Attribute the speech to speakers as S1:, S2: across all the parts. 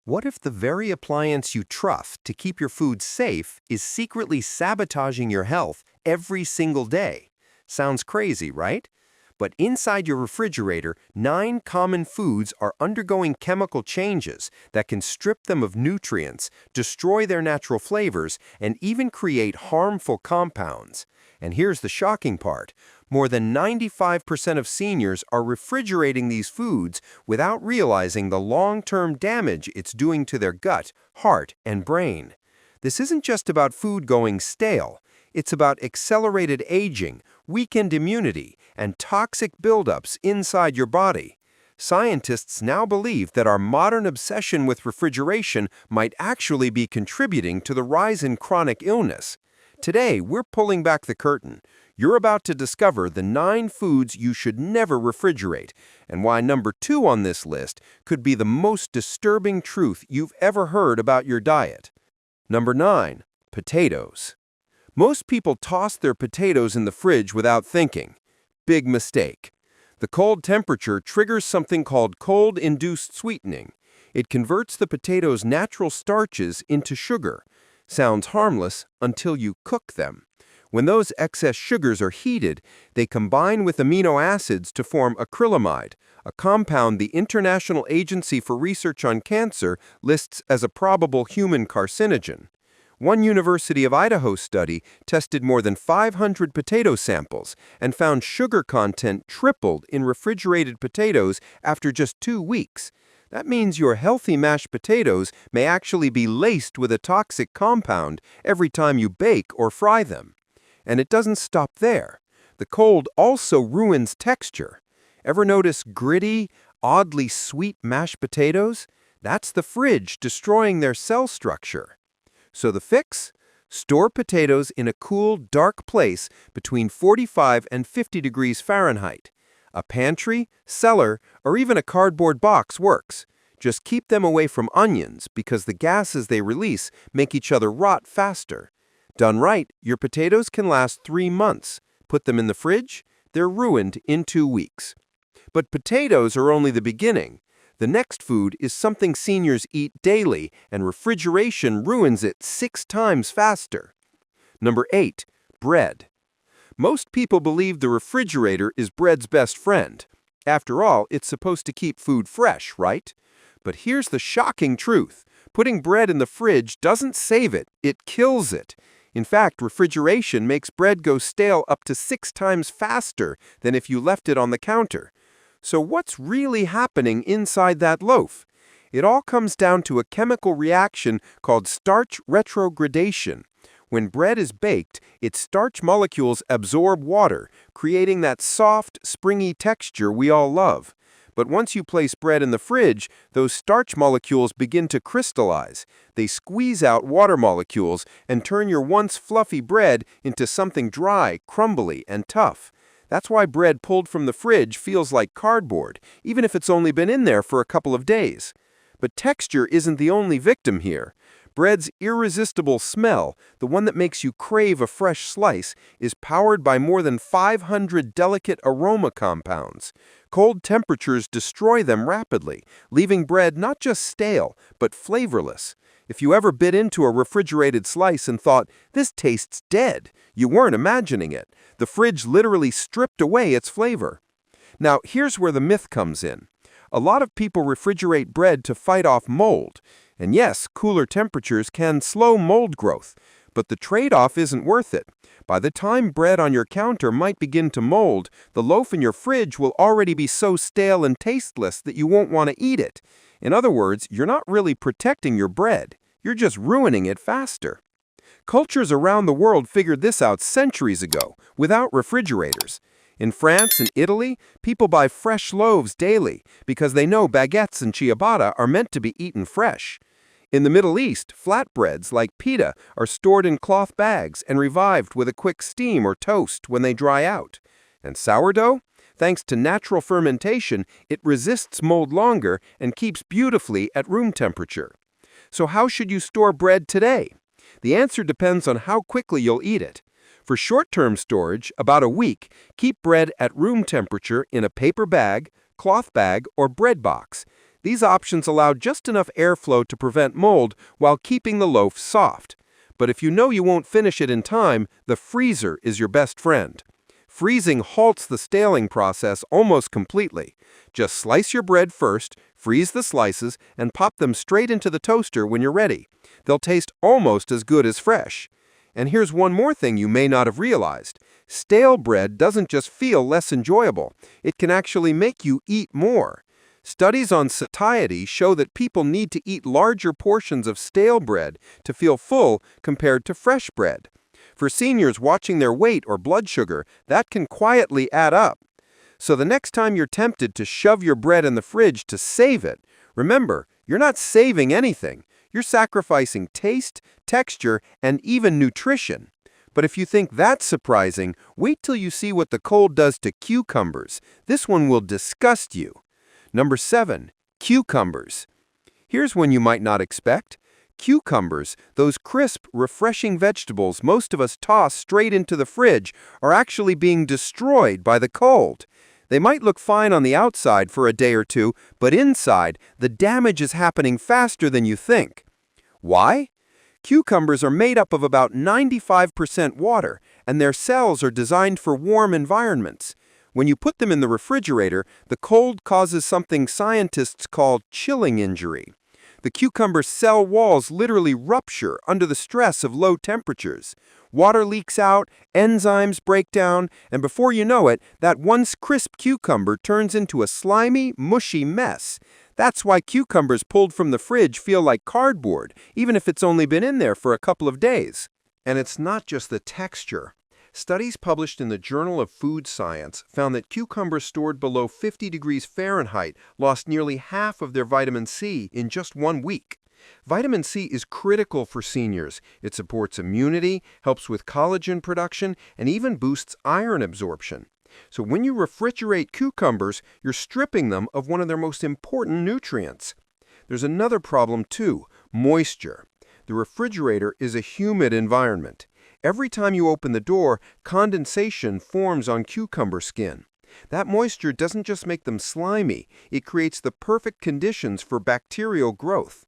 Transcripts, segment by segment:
S1: What if the very appliance you trust to keep your food safe is secretly sabotaging your health every single day? Sounds crazy, right? But inside your refrigerator, 9 common foods are undergoing chemical changes that can strip them of nutrients, destroy their natural flavors, and even create harmful compounds. And here's the shocking part. More than 95% of seniors are refrigerating these foods without realizing the long-term damage it's doing to their gut, heart, and brain. This isn't just about food going stale. It's about accelerated aging, weakened immunity, and toxic buildups inside your body. Scientists now believe that our modern obsession with refrigeration might actually be contributing to the rise in chronic illness. Today, we're pulling back the curtain. You're about to discover the 9 foods you should never refrigerate, and why number 2 on this list could be the most disturbing truth you've ever heard about your diet. Number 9. Potatoes. Most people toss their potatoes in the fridge without thinking. Big mistake. The cold temperature triggers something called cold-induced sweetening. It converts the potato's natural starches into sugar. Sounds harmless until you cook them. When those excess sugars are heated, they combine with amino acids to form acrylamide, a compound the International Agency for Research on Cancer lists as a probable human carcinogen. One University of Idaho study tested more than 500 potato samples and found sugar content tripled in refrigerated potatoes after just 2 weeks. That means your healthy mashed potatoes may actually be laced with a toxic compound every time you bake or fry them. And it doesn't stop there. The cold also ruins texture. Ever notice gritty, oddly sweet mashed potatoes? That's the fridge destroying their cell structure. So the fix? Store potatoes in a cool, dark place between 45 and 50 degrees Fahrenheit. A pantry, cellar, or even a cardboard box works. Just keep them away from onions because the gases they release make each other rot faster. Done right, your potatoes can last 3 months. Put them in the fridge, they're ruined in 2 weeks. But potatoes are only the beginning. The next food is something seniors eat daily, and refrigeration ruins it 6 times faster. Number 8. Bread. Most people believe the refrigerator is bread's best friend. After all, it's supposed to keep food fresh, right? But here's the shocking truth. Putting bread in the fridge doesn't save it, it kills it. In fact, refrigeration makes bread go stale up to 6 times faster than if you left it on the counter. So what's really happening inside that loaf? It all comes down to a chemical reaction called starch retrogradation. When bread is baked, its starch molecules absorb water, creating that soft, springy texture we all love. But once you place bread in the fridge, those starch molecules begin to crystallize. They squeeze out water molecules and turn your once fluffy bread into something dry, crumbly, and tough. That's why bread pulled from the fridge feels like cardboard, even if it's only been in there for a couple of days. But texture isn't the only victim here. Bread's irresistible smell, the one that makes you crave a fresh slice, is powered by more than 500 delicate aroma compounds. Cold temperatures destroy them rapidly, leaving bread not just stale, but flavorless. If you ever bit into a refrigerated slice and thought, "This tastes dead," you weren't imagining it. The fridge literally stripped away its flavor. Now, here's where the myth comes in. A lot of people refrigerate bread to fight off mold. And yes, cooler temperatures can slow mold growth, but the trade-off isn't worth it. By the time bread on your counter might begin to mold, the loaf in your fridge will already be so stale and tasteless that you won't want to eat it. In other words, you're not really protecting your bread. You're just ruining it faster. Cultures around the world figured this out centuries ago, without refrigerators. In France and Italy, people buy fresh loaves daily because they know baguettes and ciabatta are meant to be eaten fresh. In the Middle East, flatbreads like pita are stored in cloth bags and revived with a quick steam or toast when they dry out. And sourdough? Thanks to natural fermentation, it resists mold longer and keeps beautifully at room temperature. So how should you store bread today? The answer depends on how quickly you'll eat it. For short-term storage, about a week, keep bread at room temperature in a paper bag, cloth bag, or bread box. These options allow just enough airflow to prevent mold while keeping the loaf soft. But if you know you won't finish it in time, the freezer is your best friend. Freezing halts the staling process almost completely. Just slice your bread first, freeze the slices, and pop them straight into the toaster when you're ready. They'll taste almost as good as fresh. And here's one more thing you may not have realized. Stale bread doesn't just feel less enjoyable. It can actually make you eat more. Studies on satiety show that people need to eat larger portions of stale bread to feel full compared to fresh bread. For seniors watching their weight or blood sugar, that can quietly add up. So the next time you're tempted to shove your bread in the fridge to save it, remember, you're not saving anything. You're sacrificing taste, texture, and even nutrition. But if you think that's surprising, wait till you see what the cold does to cucumbers. This one will disgust you. Number 7. Cucumbers. Here's one you might not expect. Cucumbers, those crisp, refreshing vegetables most of us toss straight into the fridge, are actually being destroyed by the cold. They might look fine on the outside for a day or two, but inside, the damage is happening faster than you think. Why? Cucumbers are made up of about 95% water, and their cells are designed for warm environments. When you put them in the refrigerator, the cold causes something scientists call chilling injury. The cucumber cell walls literally rupture under the stress of low temperatures. Water leaks out, enzymes break down, and before you know it, that once crisp cucumber turns into a slimy, mushy mess. That's why cucumbers pulled from the fridge feel like cardboard, even if it's only been in there for a couple of days. And it's not just the texture. Studies published in the Journal of Food Science found that cucumbers stored below 50 degrees Fahrenheit lost nearly half of their vitamin C in just 1 week. Vitamin C is critical for seniors. It supports immunity, helps with collagen production, and even boosts iron absorption. So when you refrigerate cucumbers, you're stripping them of one of their most important nutrients. There's another problem too, moisture. The refrigerator is a humid environment. Every time you open the door, condensation forms on cucumber skin. That moisture doesn't just make them slimy, it creates the perfect conditions for bacterial growth.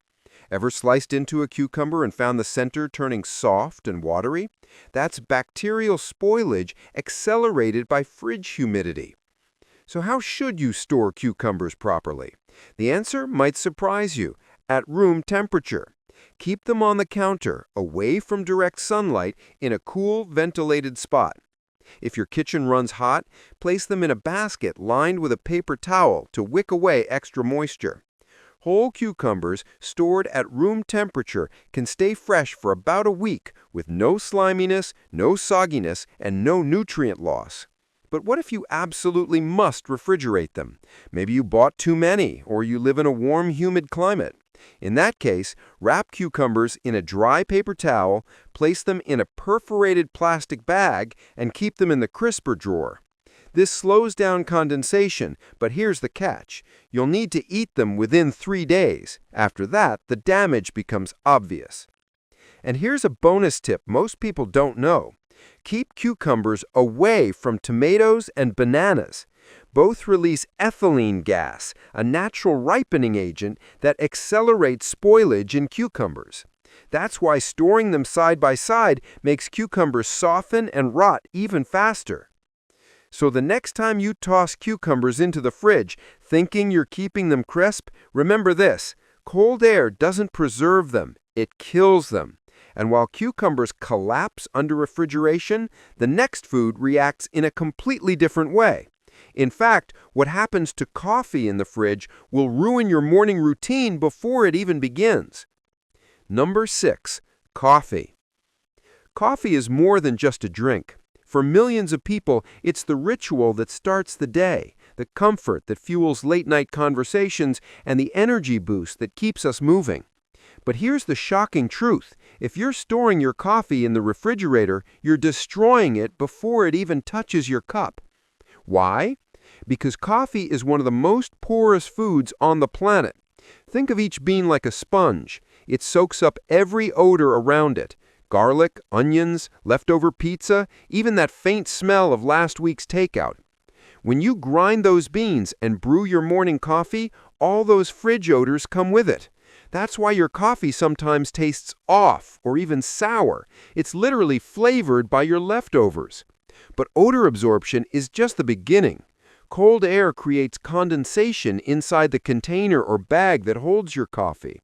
S1: Ever sliced into a cucumber and found the center turning soft and watery? That's bacterial spoilage accelerated by fridge humidity. So how should you store cucumbers properly? The answer might surprise you: at room temperature. Keep them on the counter, away from direct sunlight, in a cool, ventilated spot. If your kitchen runs hot, place them in a basket lined with a paper towel to wick away extra moisture. Whole cucumbers stored at room temperature can stay fresh for about a week with no sliminess, no sogginess, and no nutrient loss. But what if you absolutely must refrigerate them? Maybe you bought too many, or you live in a warm, humid climate. In that case, wrap cucumbers in a dry paper towel, place them in a perforated plastic bag, and keep them in the crisper drawer. This slows down condensation, but here's the catch. You'll need to eat them within 3 days. After that, the damage becomes obvious. And here's a bonus tip most people don't know. Keep cucumbers away from tomatoes and bananas. Both release ethylene gas, a natural ripening agent that accelerates spoilage in cucumbers. That's why storing them side by side makes cucumbers soften and rot even faster. So the next time you toss cucumbers into the fridge, thinking you're keeping them crisp, remember this: cold air doesn't preserve them, it kills them. And while cucumbers collapse under refrigeration, the next food reacts in a completely different way. In fact, what happens to coffee in the fridge will ruin your morning routine before it even begins. Number 6. Coffee. Coffee is more than just a drink. For millions of people, it's the ritual that starts the day, the comfort that fuels late-night conversations, and the energy boost that keeps us moving. But here's the shocking truth. If you're storing your coffee in the refrigerator, you're destroying it before it even touches your cup. Why? Because coffee is one of the most porous foods on the planet. Think of each bean like a sponge. It soaks up every odor around it. Garlic, onions, leftover pizza, even that faint smell of last week's takeout. When you grind those beans and brew your morning coffee, all those fridge odors come with it. That's why your coffee sometimes tastes off or even sour. It's literally flavored by your leftovers. But odor absorption is just the beginning. Cold air creates condensation inside the container or bag that holds your coffee.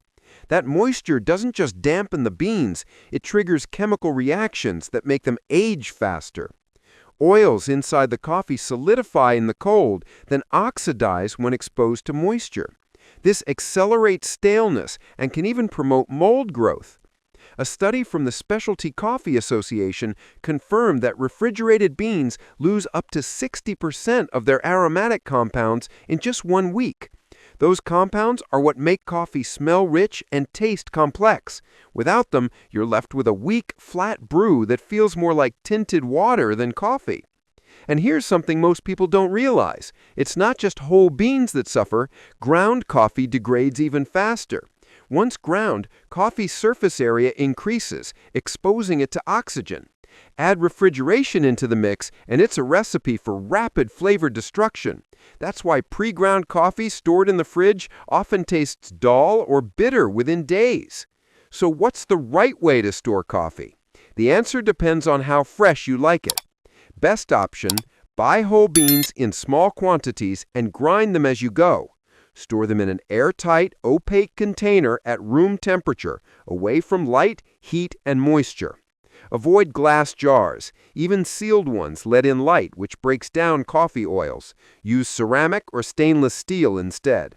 S1: That moisture doesn't just dampen the beans, it triggers chemical reactions that make them age faster. Oils inside the coffee solidify in the cold, then oxidize when exposed to moisture. This accelerates staleness and can even promote mold growth. A study from the Specialty Coffee Association confirmed that refrigerated beans lose up to 60% of their aromatic compounds in just 1 week. Those compounds are what make coffee smell rich and taste complex. Without them, you're left with a weak, flat brew that feels more like tinted water than coffee. And here's something most people don't realize. It's not just whole beans that suffer. Ground coffee degrades even faster. Once ground, coffee's surface area increases, exposing it to oxygen. Add refrigeration into the mix, and it's a recipe for rapid flavor destruction. That's why pre-ground coffee stored in the fridge often tastes dull or bitter within days. So what's the right way to store coffee? The answer depends on how fresh you like it. Best option, buy whole beans in small quantities and grind them as you go. Store them in an airtight, opaque container at room temperature, away from light, heat, and moisture. Avoid glass jars. Even sealed ones let in light, which breaks down coffee oils. Use ceramic or stainless steel instead.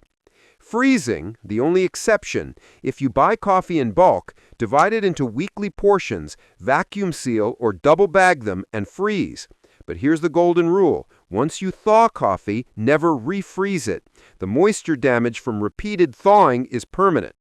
S1: Freezing, the only exception. If you buy coffee in bulk, divide it into weekly portions, vacuum seal or double bag them, and freeze. But here's the golden rule. Once you thaw coffee, never refreeze it. The moisture damage from repeated thawing is permanent.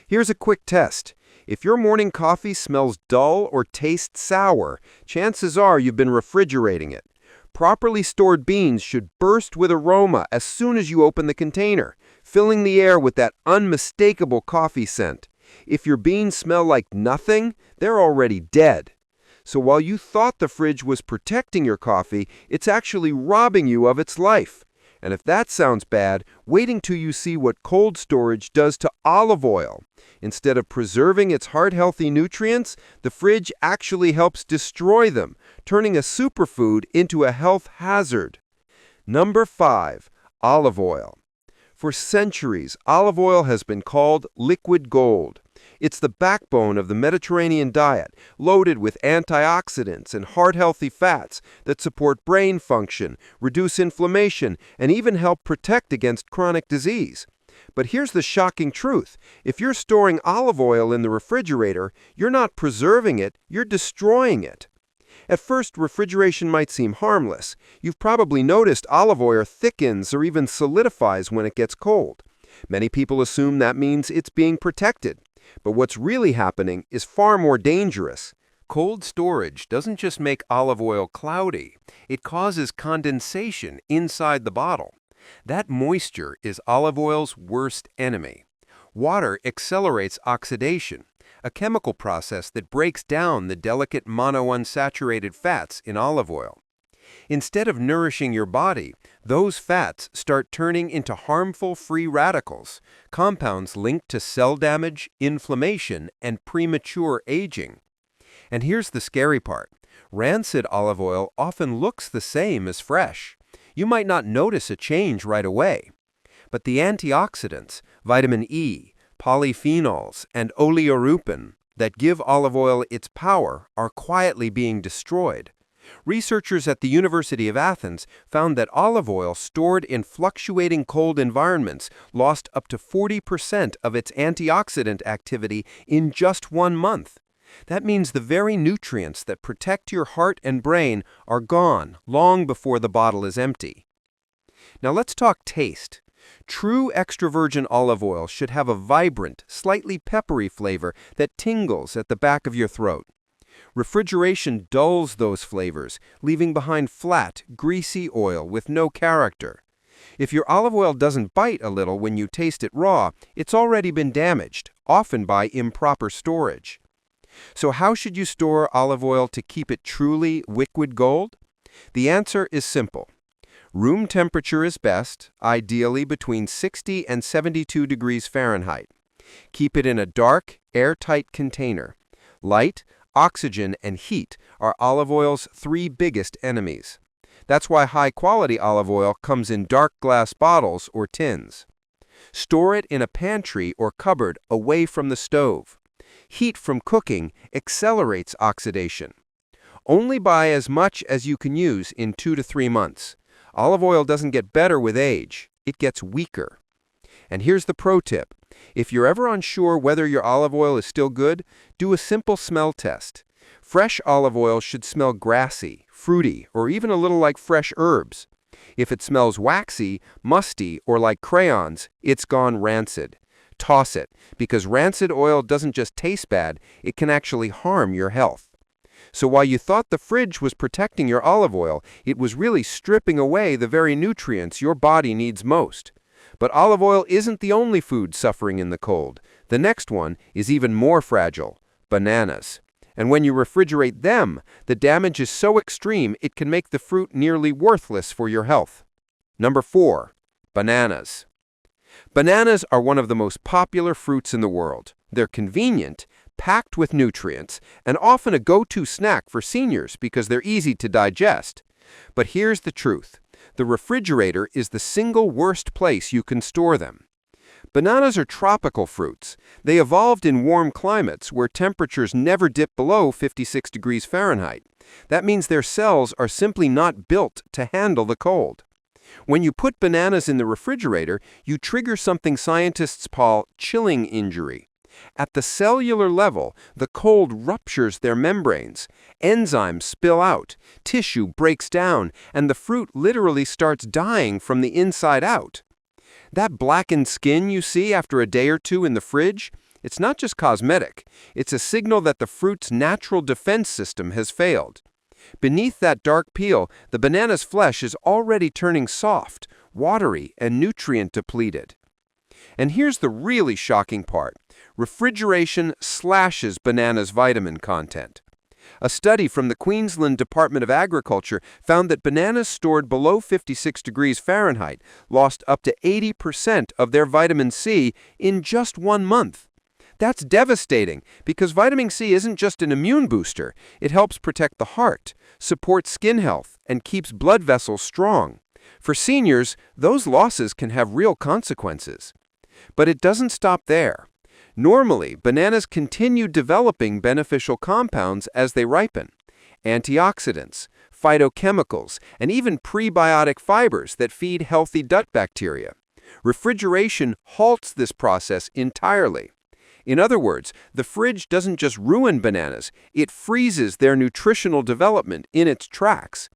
S1: Here's a quick test. If your morning coffee smells dull or tastes sour, chances are you've been refrigerating it. Properly stored beans should burst with aroma as soon as you open the container, filling the air with that unmistakable coffee scent. If your beans smell like nothing, they're already dead. So while you thought the fridge was protecting your coffee, it's actually robbing you of its life. And if that sounds bad, wait until you see what cold storage does to olive oil. Instead of preserving its heart-healthy nutrients, the fridge actually helps destroy them, turning a superfood into a health hazard. Number 5. Olive oil. For centuries, olive oil has been called liquid gold. It's the backbone of the Mediterranean diet, loaded with antioxidants and heart-healthy fats that support brain function, reduce inflammation, and even help protect against chronic disease. But here's the shocking truth. If you're storing olive oil in the refrigerator, you're not preserving it, you're destroying it. At first, refrigeration might seem harmless. You've probably noticed olive oil thickens or even solidifies when it gets cold. Many people assume that means it's being protected. But what's really happening is far more dangerous. Cold storage doesn't just make olive oil cloudy, it causes condensation inside the bottle. That moisture is olive oil's worst enemy. Water accelerates oxidation, a chemical process that breaks down the delicate monounsaturated fats in olive oil. Instead of nourishing your body, those fats start turning into harmful free radicals, compounds linked to cell damage, inflammation, and premature aging. And here's the scary part. Rancid olive oil often looks the same as fresh. You might not notice a change right away. But the antioxidants, vitamin E, polyphenols, and oleorubin that give olive oil its power are quietly being destroyed. Researchers at the University of Athens found that olive oil stored in fluctuating cold environments lost up to 40% of its antioxidant activity in just 1 month. That means the very nutrients that protect your heart and brain are gone long before the bottle is empty. Now let's talk taste. True extra virgin olive oil should have a vibrant, slightly peppery flavor that tingles at the back of your throat. Refrigeration dulls those flavors, leaving behind flat, greasy oil with no character. If your olive oil doesn't bite a little when you taste it raw, it's already been damaged, often by improper storage. So how should you store olive oil to keep it truly liquid gold? The answer is simple. Room temperature is best, ideally between 60 and 72 degrees Fahrenheit. Keep it in a dark, airtight container. Light, oxygen, and heat are olive oil's three biggest enemies. That's why high-quality olive oil comes in dark glass bottles or tins. Store it in a pantry or cupboard away from the stove. Heat from cooking accelerates oxidation. Only buy as much as you can use in 2 to 3 months. Olive oil doesn't get better with age, it gets weaker. And here's the pro tip. If you're ever unsure whether your olive oil is still good, do a simple smell test. Fresh olive oil should smell grassy, fruity, or even a little like fresh herbs. If it smells waxy, musty, or like crayons, it's gone rancid. Toss it, because rancid oil doesn't just taste bad, it can actually harm your health. So while you thought the fridge was protecting your olive oil, it was really stripping away the very nutrients your body needs most. But olive oil isn't the only food suffering in the cold. The next one is even more fragile: bananas. And when you refrigerate them, the damage is so extreme it can make the fruit nearly worthless for your health. Number 4. Bananas. Bananas are one of the most popular fruits in the world. They're convenient, packed with nutrients, and often a go-to snack for seniors because they're easy to digest. But here's the truth. The refrigerator is the single worst place you can store them. Bananas are tropical fruits. They evolved in warm climates where temperatures never dip below 56 degrees Fahrenheit. That means their cells are simply not built to handle the cold. When you put bananas in the refrigerator, you trigger something scientists call chilling injury. At the cellular level, the cold ruptures their membranes. Enzymes spill out, tissue breaks down, and the fruit literally starts dying from the inside out. That blackened skin you see after a day or two in the fridge, it's not just cosmetic. It's a signal that the fruit's natural defense system has failed. Beneath that dark peel, the banana's flesh is already turning soft, watery, and nutrient depleted. And here's the really shocking part. Refrigeration slashes bananas' vitamin content. A study from the Queensland Department of Agriculture found that bananas stored below 56 degrees Fahrenheit lost up to 80% of their vitamin C in just 1 month. That's devastating because vitamin C isn't just an immune booster. It helps protect the heart, supports skin health, and keeps blood vessels strong. For seniors, those losses can have real consequences. But it doesn't stop there. Normally, bananas continue developing beneficial compounds as they ripen. Antioxidants, phytochemicals, and even prebiotic fibers that feed healthy gut bacteria. Refrigeration halts this process entirely. In other words, the fridge doesn't just ruin bananas, it freezes their nutritional development in its tracks.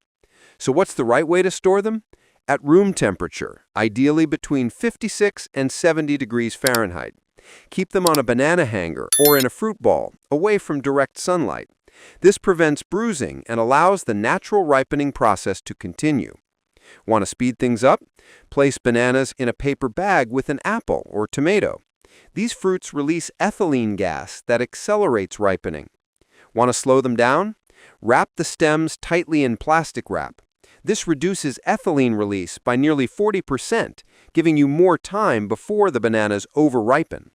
S1: So what's the right way to store them? At room temperature, ideally between 56 and 70 degrees Fahrenheit. Keep them on a banana hanger or in a fruit ball, away from direct sunlight. This prevents bruising and allows the natural ripening process to continue. Want to speed things up? Place bananas in a paper bag with an apple or tomato. These fruits release ethylene gas that accelerates ripening. Want to slow them down? Wrap the stems tightly in plastic wrap. This reduces ethylene release by nearly 40%, giving you more time before the bananas over-ripen.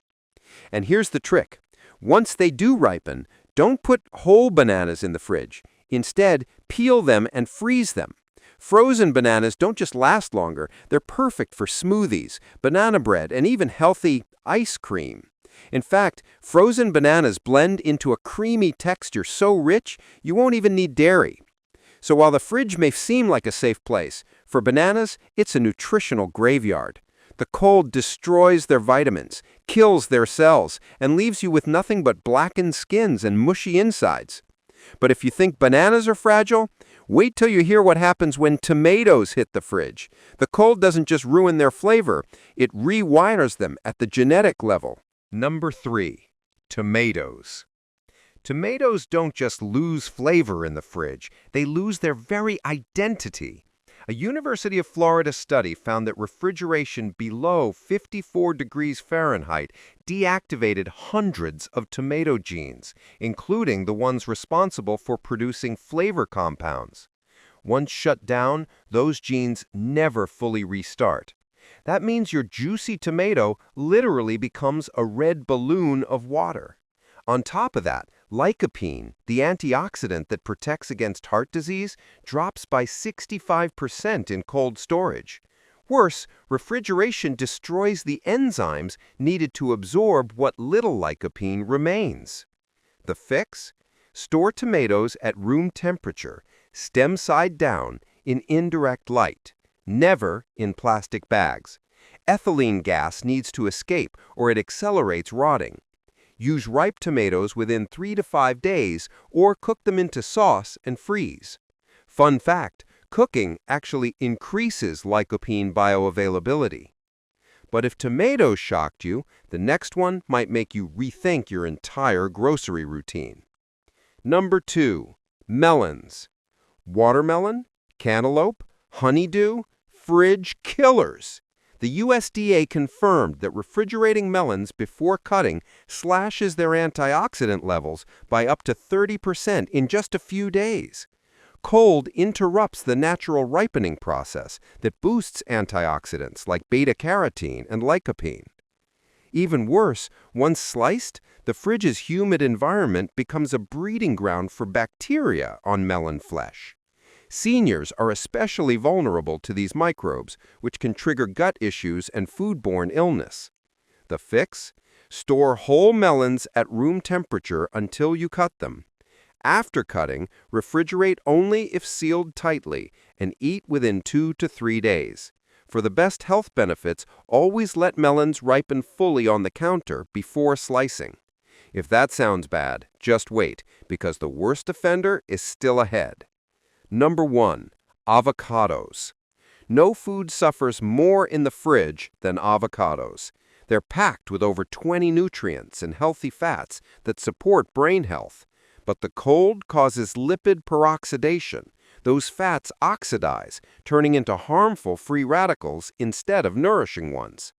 S1: And here's the trick. Once they do ripen, don't put whole bananas in the fridge. Instead, peel them and freeze them. Frozen bananas don't just last longer, they're perfect for smoothies, banana bread, and even healthy ice cream. In fact, frozen bananas blend into a creamy texture so rich, you won't even need dairy. So while the fridge may seem like a safe place, for bananas, it's a nutritional graveyard. The cold destroys their vitamins, kills their cells, and leaves you with nothing but blackened skins and mushy insides. But if you think bananas are fragile, wait till you hear what happens when tomatoes hit the fridge. The cold doesn't just ruin their flavor, it rewires them at the genetic level. Number 3. Tomatoes. Tomatoes don't just lose flavor in the fridge, they lose their very identity. A University of Florida study found that refrigeration below 54 degrees Fahrenheit deactivated hundreds of tomato genes, including the ones responsible for producing flavor compounds. Once shut down, those genes never fully restart. That means your juicy tomato literally becomes a red balloon of water. On top of that, lycopene, the antioxidant that protects against heart disease, drops by 65% in cold storage. Worse, refrigeration destroys the enzymes needed to absorb what little lycopene remains. The fix? Store tomatoes at room temperature, stem side down, in indirect light, never in plastic bags. Ethylene gas needs to escape or it accelerates rotting. Use ripe tomatoes within 3 to 5 days or cook them into sauce and freeze. Fun fact, cooking actually increases lycopene bioavailability. But if tomatoes shocked you, the next one might make you rethink your entire grocery routine. Number 2. Melons. Watermelon, cantaloupe, honeydew, fridge killers. The USDA confirmed that refrigerating melons before cutting slashes their antioxidant levels by up to 30% in just a few days. Cold interrupts the natural ripening process that boosts antioxidants like beta-carotene and lycopene. Even worse, once sliced, the fridge's humid environment becomes a breeding ground for bacteria on melon flesh. Seniors are especially vulnerable to these microbes, which can trigger gut issues and foodborne illness. The fix? Store whole melons at room temperature until you cut them. After cutting, refrigerate only if sealed tightly and eat within 2 to 3 days. For the best health benefits, always let melons ripen fully on the counter before slicing. If that sounds bad, just wait, because the worst offender is still ahead. Number 1. Avocados. No food suffers more in the fridge than avocados. They're packed with over 20 nutrients and healthy fats that support brain health. But the cold causes lipid peroxidation. Those fats oxidize, turning into harmful free radicals instead of nourishing ones.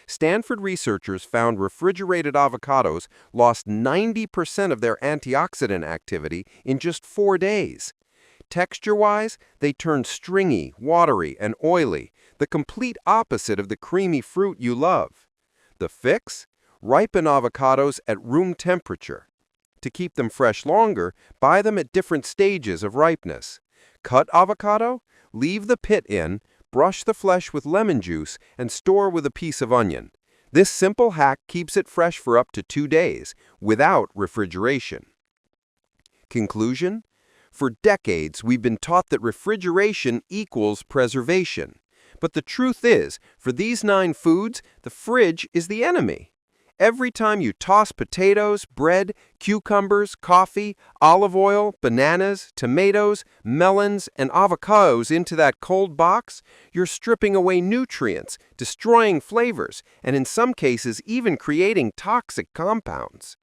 S1: Stanford researchers found refrigerated avocados lost 90% of their antioxidant activity in just 4 days. Texture-wise, they turn stringy, watery, and oily, the complete opposite of the creamy fruit you love. The fix? Ripen avocados at room temperature. To keep them fresh longer, buy them at different stages of ripeness. Cut avocado? Leave the pit in, brush the flesh with lemon juice, and store with a piece of onion. This simple hack keeps it fresh for up to 2 days, without refrigeration. Conclusion? For decades, we've been taught that refrigeration equals preservation. But the truth is, for these 9 foods, the fridge is the enemy. Every time you toss potatoes, bread, cucumbers, coffee, olive oil, bananas, tomatoes, melons, and avocados into that cold box, you're stripping away nutrients, destroying flavors, and in some cases even creating toxic compounds.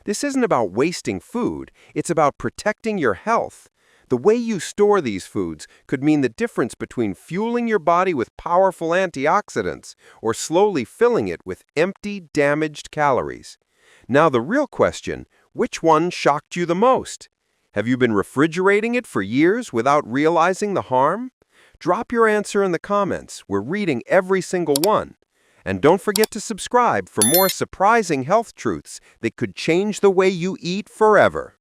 S1: This isn't about wasting food, it's about protecting your health. The way you store these foods could mean the difference between fueling your body with powerful antioxidants or slowly filling it with empty, damaged calories. Now the real question, which one shocked you the most? Have you been refrigerating it for years without realizing the harm? Drop your answer in the comments. We're reading every single one. And don't forget to subscribe for more surprising health truths that could change the way you eat forever.